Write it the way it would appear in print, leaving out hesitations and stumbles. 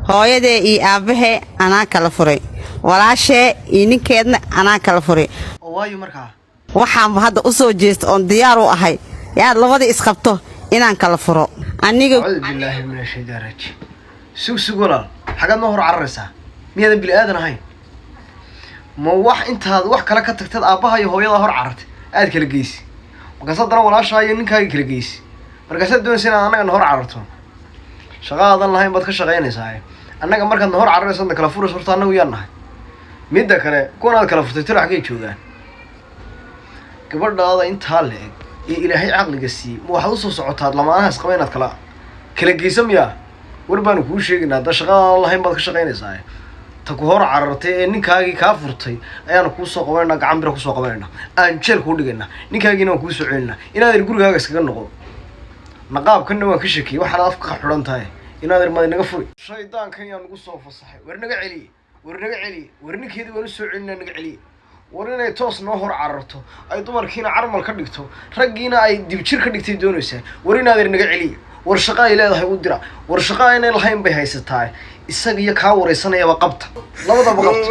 hooyadee iyo aabahe anaa kala furay walaashee iyo ninkeedna anaa kala furay waayo markaa waxaan hadda u soo jeesto oon diyaar u ahay yaad labadii isqabto inaan kala furo aniga billaahi min shaytaan rajiim sug walaal xagaad ma hor cararaysaa miyaadan bili aadan ahayn ma wax intaad wax kale ka tagtad aabbaha iyo hooyada hor carartay aad kala geysi markaas haddana walaashaa iyo ninkaaga kala geysi markaasaad doonaysa inaad annagana hor cararto shaqaadan lahayn baad ka shaqaynaysaa annaga markaadna hor cararaysadna kala furayso horta annagu yaan nahay midda kale kuwan aad kala furtay tiro xaggay joogaan gabadhaada intaa la-eg ee ilaahay caqliga siiyey ma waxaad usoo socotaad lamaanahaas qaba inaad kala geysa miyaa war baanu kuu sheegaynaa hadda shaqadaan lahayn baad ka shaqaynaysaa ta ku hor carartay ee ninkaagii kaa furtay ayaanu kuu soo qabanayna gacan bira kusoo qabanayna aan jeel kuu dhigaynaa ninkaagiina waan kuu soo celinaa inaad ir gurigaaga iskaga noqo naqaabkanna waan ka shakiyey waxaad afka ka xidhan tahay inaad ir maad inaga furi shaydaankan yaa nagu soo fasaxay war naga celiye war ninkeedii waan u soo celinaa naga celiye war inay toos noo hor cararto ay dumarkiina carmal ka dhigto raggiina ay dibjir ka dhigtay doonaysaa war inaad ir naga celiye war shaqa ay leedahay u dira war shaqa aynay lahayn bay haysataa isaga iyo kaa wareysanayaba qabta labadaba qabta